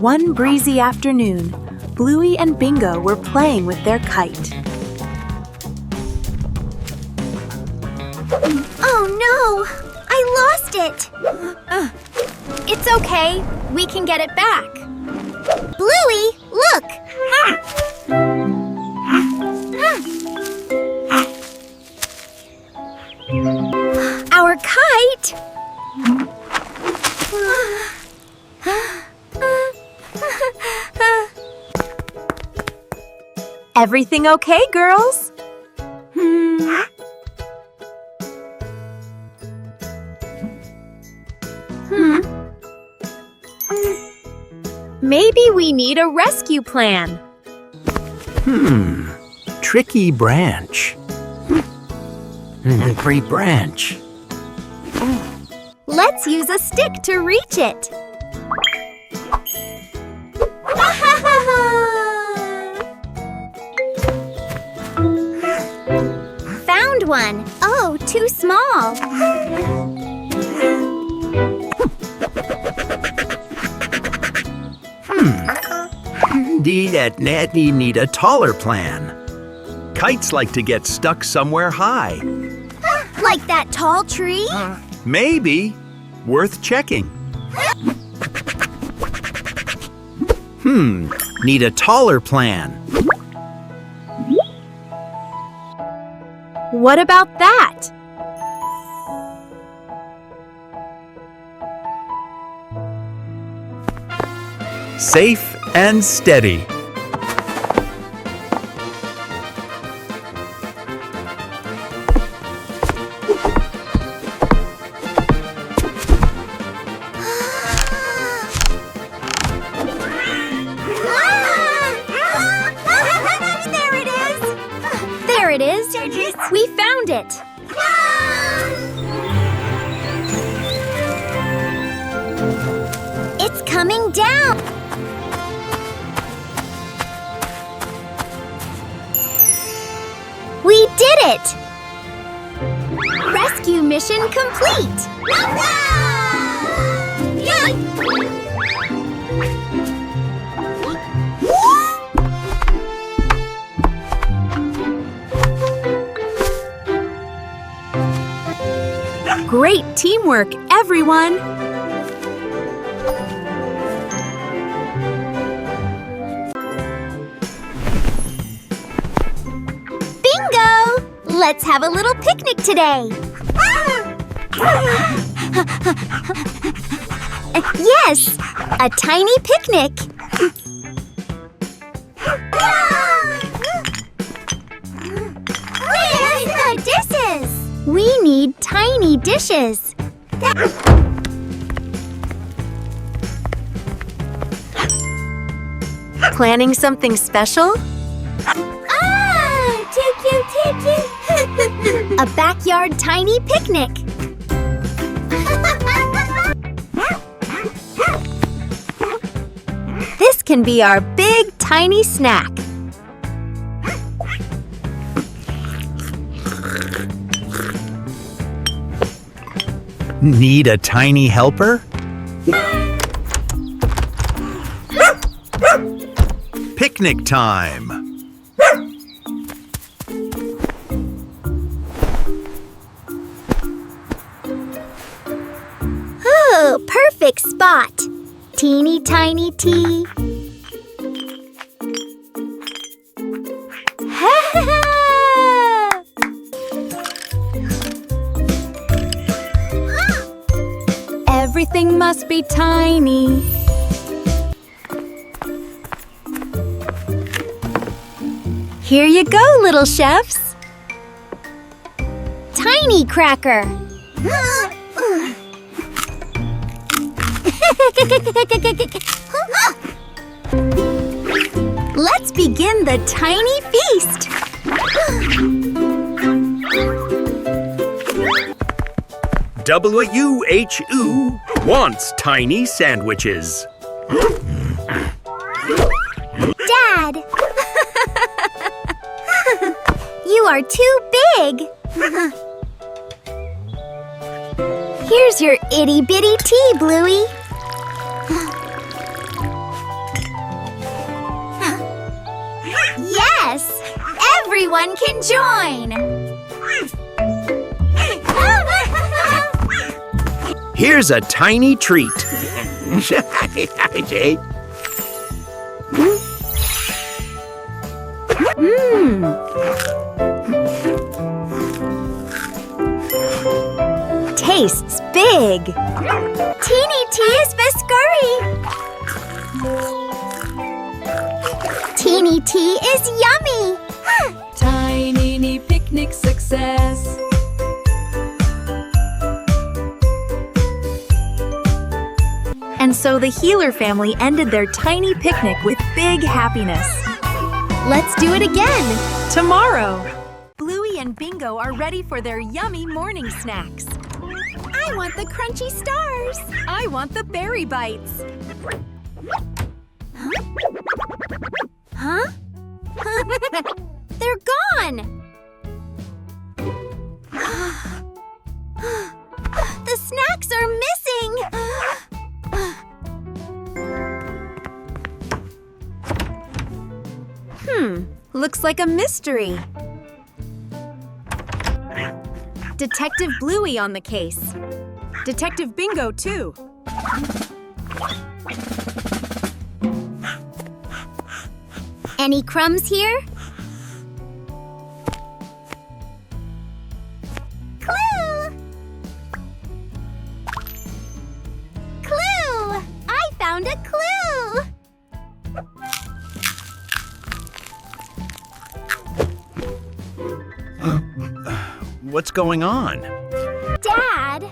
One breezy afternoon, Bluey and Bingo were playing with their kite. Oh no! I lost it! It's okay. We can get it back. Bluey, look! Our kite! Everything okay, girls? Maybe we need a rescue plan. Tricky branch. Free branch. Let's use a stick to reach it. Found one. Oh, too small. Need a taller plan. Kites like to get stuck somewhere high. Like that tall tree? Maybe. Worth checking. Need a taller plan. What about that? Safe and steady. There it is. We found it. It's coming down. We did it! Rescue mission complete! Great teamwork, everyone! Bingo! Let's have a little picnic today! Yes! A tiny picnic! Where's the dishes? We need tiny dishes. Planning something special? Too cute, too cute. A backyard tiny picnic. This can be our big, tiny snack. Need a tiny helper? Picnic time! Oh, perfect spot. Teeny tiny tea. Everything must be tiny. Here you go, little chefs. Tiny cracker. Let's begin the tiny feast. WHO wants tiny sandwiches. Dad! You are too big. Here's your itty-bitty tea, Bluey. everyone can join! Here's a tiny treat. Tastes big. Teeny T is biscotti. Teeny T is yummy. Tiny picnic success. And so the Healer family ended their tiny picnic with big happiness. Let's do it again. Tomorrow, Bluey and Bingo are ready for their yummy morning snacks. I want the crunchy stars. I want the berry bites. Huh? They're gone. The snacks are missing. Looks like a mystery. Detective Bluey on the case. Detective Bingo, too. Any crumbs here? Clue! Clue! I found a clue! What's going on? Dad!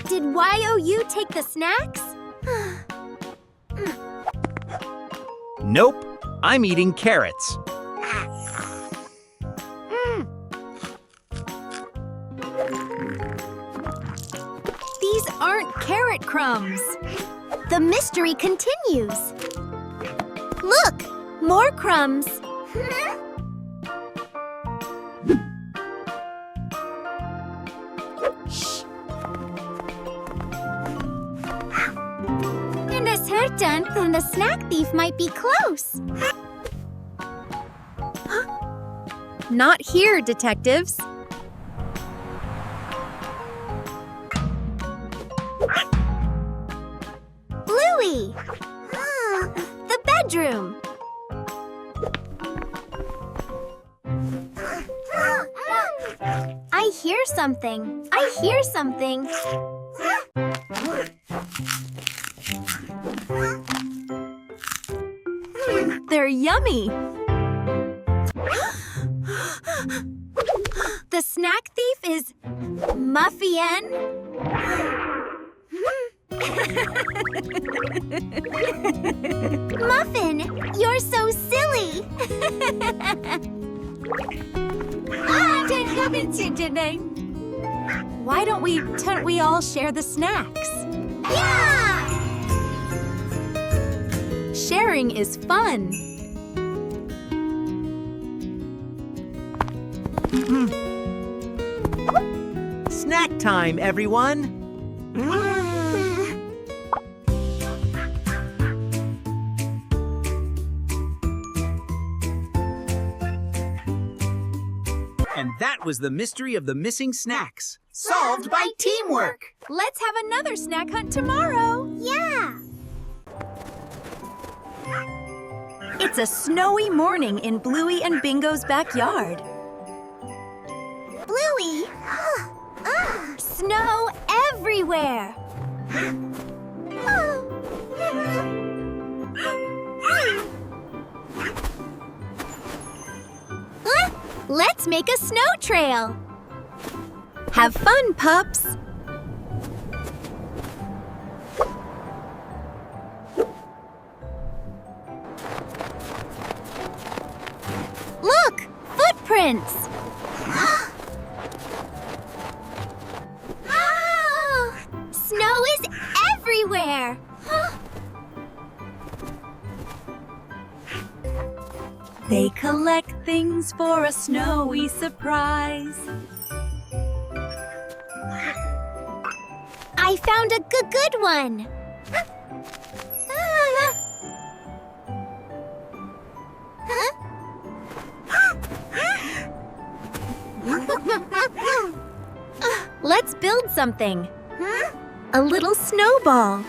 Did YOU take the snacks? Nope, I'm eating carrots. These aren't carrot crumbs. The mystery continues. Look! More crumbs. Shh. And a certain, then the snack thief might be close. Not here, detectives. Bluey! The bedroom. I hear something. I hear something. They're yummy. The snack thief is Muffin. Muffin, you're so silly. Why don't we all share the snacks? Yeah! Sharing is fun. Snack time, everyone! And that was the mystery of the missing snacks. Solved by teamwork! Let's have another snack hunt tomorrow. Yeah! It's a snowy morning in Bluey and Bingo's backyard. Bluey! Snow everywhere! Let's make a snow trail! Have fun, pups. Look! Footprints! Snow is everywhere! They collect things for a snowy surprise. I found a good one! Huh? build something. A little snowball.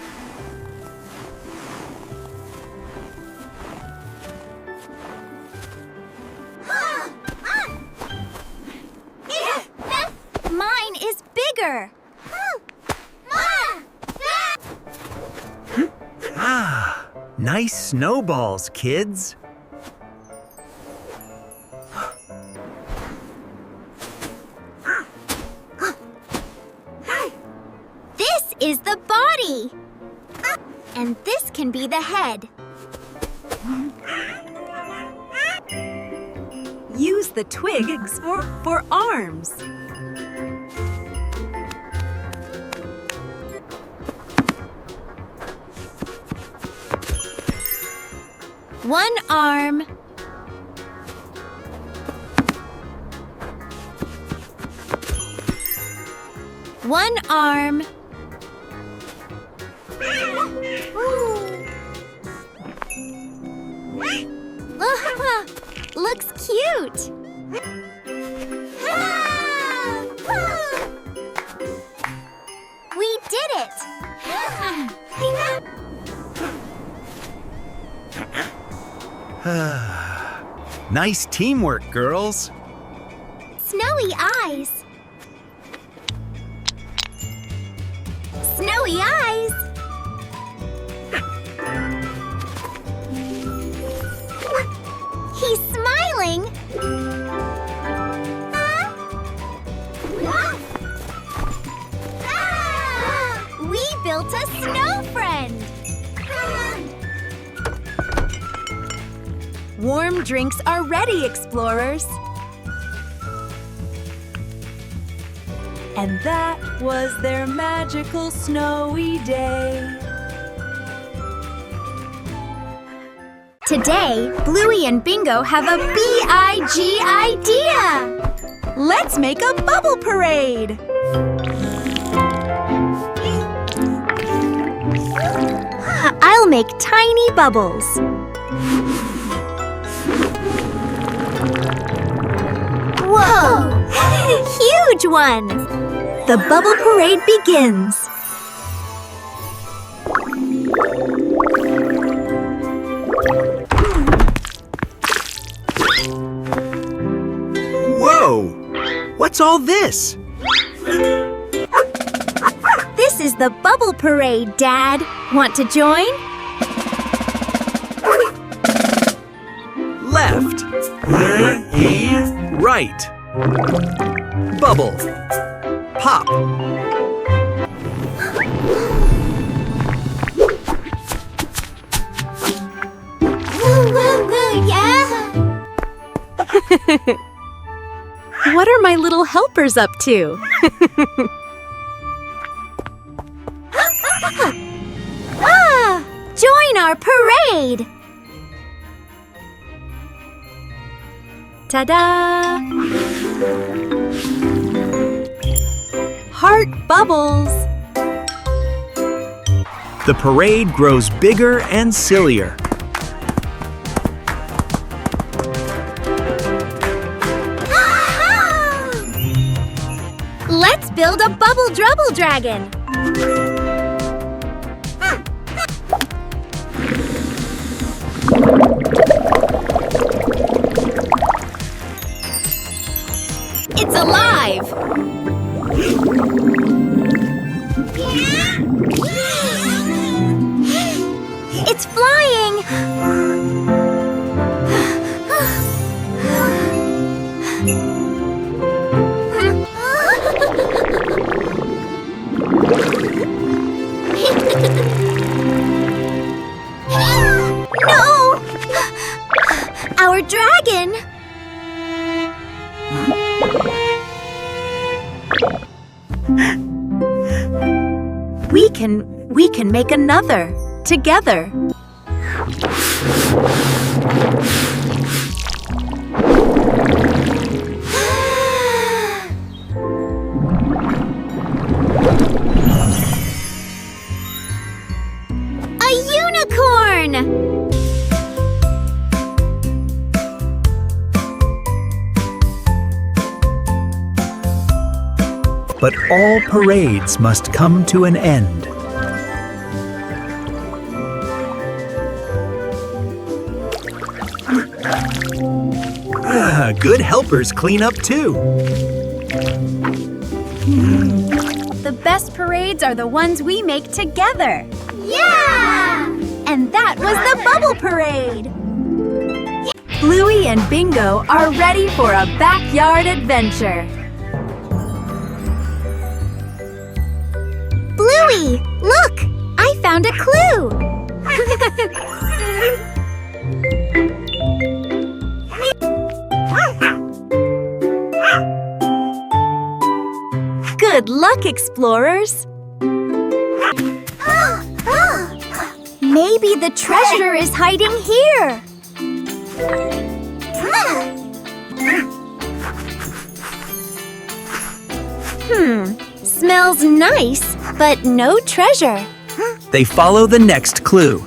Mine is bigger. Ah, nice snowballs, kids. This is the body. And this can be the head. Use the twigs for arms. One arm. One arm. Looks cute. We did it. Nice teamwork, girls. Snowy eyes. Snowy eyes. He's smiling. We built a snow friend. Warm drinks are ready, explorers. And that was their magical snowy day. Today, Bluey and Bingo have a big idea. Let's make a bubble parade. I'll make tiny bubbles. Whoa! Huge one! The bubble parade begins. Whoa! What's all this? This is the bubble parade, Dad. Want to join? Left. Right. Bubble. Pop. Yeah! What are my little helpers up to? Join our parade! Ta-da! Heart bubbles. The parade grows bigger and sillier. Let's build a bubble drubble dragon. It's alive. It's flying. No! Our dragon! We can make another together. A unicorn! But all parades must come to an end. Good helpers clean up too. The best parades are the ones we make together. Yeah! And that was the bubble parade. Bluey and Bingo are ready for a backyard adventure. Bluey, look! I found a clue! Good luck, explorers. Maybe the treasure is hiding here. Smells nice, but no treasure. They follow the next clue.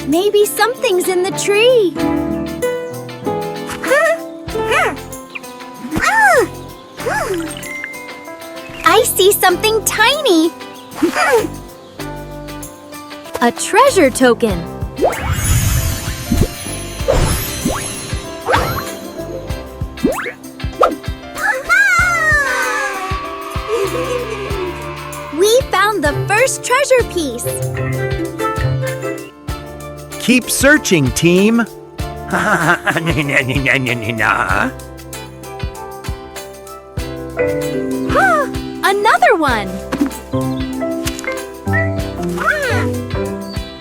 Maybe something's in the tree. I see something tiny. A treasure token. We found the first treasure piece. Keep searching, team. Another one.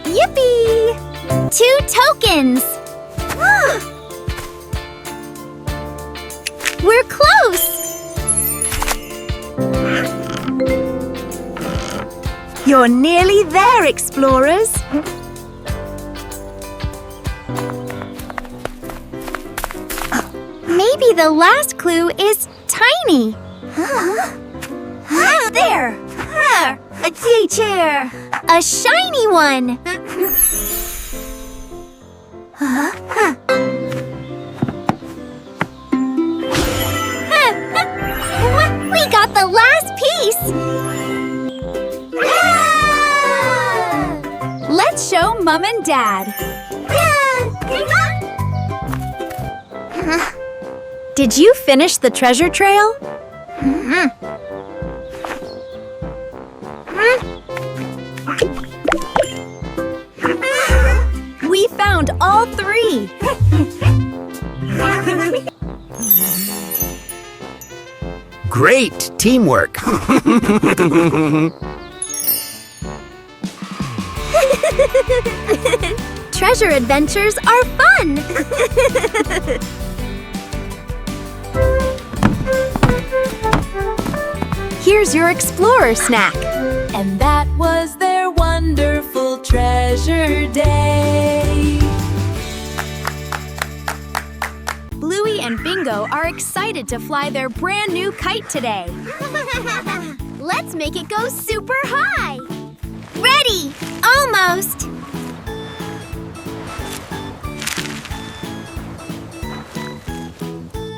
Yippee! 2 tokens. We're close. You're nearly there, explorers. Maybe the last clue is tiny. There! A tea chair. A shiny one! We got the last piece! Let's show Mom and Dad. Did you finish the treasure trail? We found all 3. Great teamwork. Treasure adventures are fun! Here's your explorer snack. And that was their wonderful treasure day. Bluey and Bingo are excited to fly their brand new kite today. Let's make it go super high! Ready! Almost!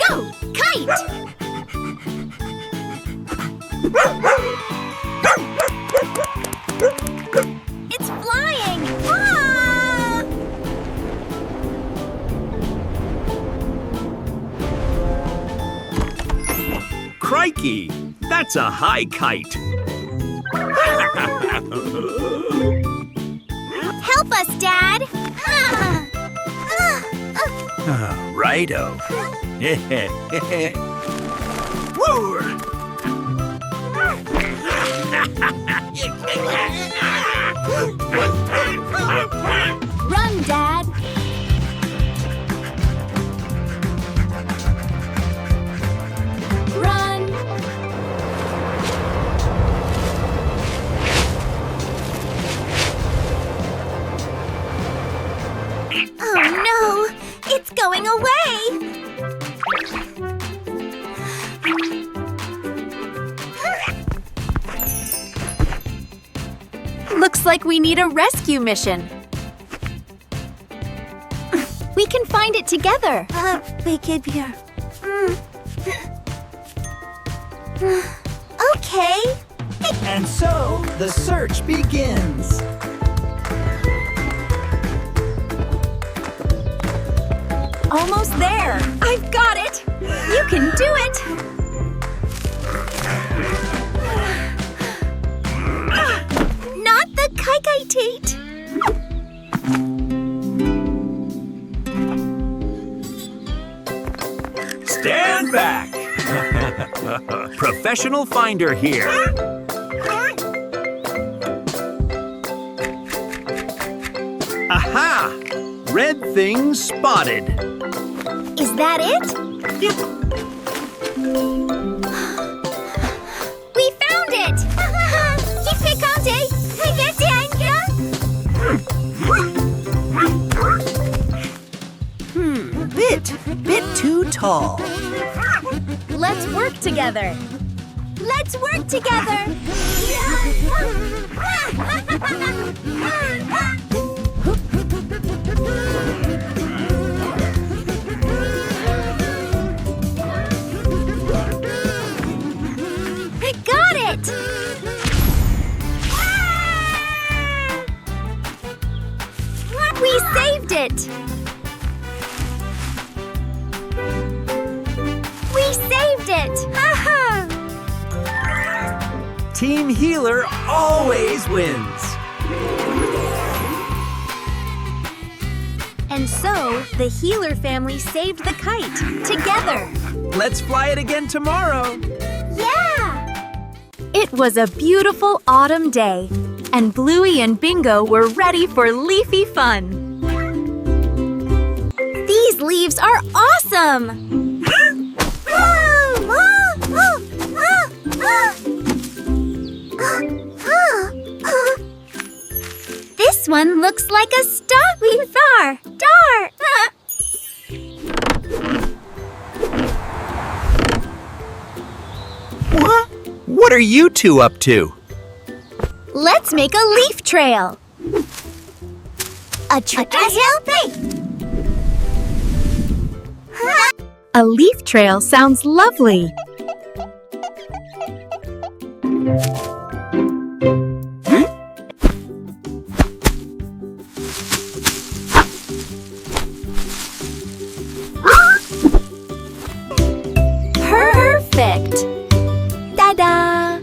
Go! Kite! It's flying! Ah! Crikey! That's a high kite. Help us, Dad! Righto. Woo! Run, Dad. Run! Oh no! It's going away! Looks like we need a rescue mission. together. We could be here. Okay. And so, the search begins. Almost there. I've got it. You can do it. Not the kite. Stand back! Professional finder here. Aha! Red thing spotted. Is that it? We found it! Bit too tall. Let's work together. Let's work together! I got it! We saved it! We saved it! Team Healer always wins. And so, the Healer family saved the kite together. Let's fly it again tomorrow. Yeah! It was a beautiful autumn day, and Bluey and Bingo were ready for leafy fun. These leaves are awesome! This one looks like a star. Star! What are you two up to? Let's make a leaf trail. A trick is helping. A leaf trail sounds lovely. Perfect! Ta-da!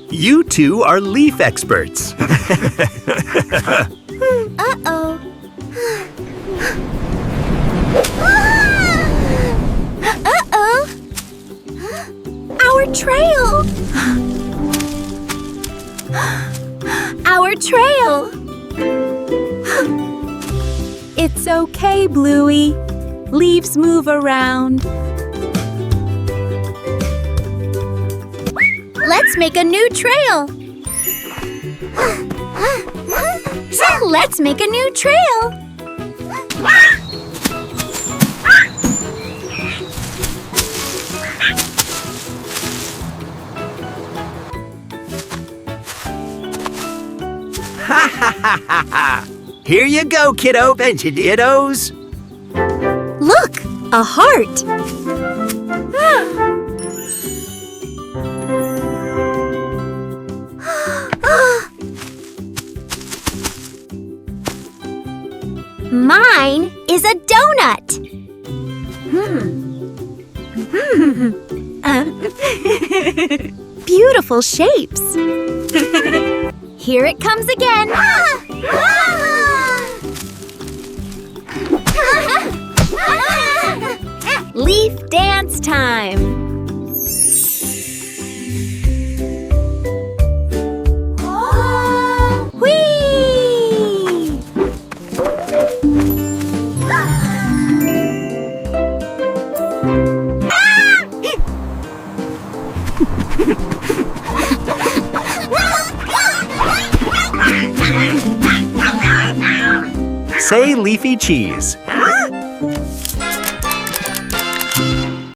You two are leaf experts. Uh-oh. Uh-oh. Our trail. Our trail. It's okay, Bluey. Leaves move around. Let's make a new trail. Let's make a new trail. Ha ha ha ha ha! Here you go, kiddos. Look, a heart. Mine is a donut. Beautiful shapes. Here it comes again. Leaf dance time. Whee! Say leafy cheese.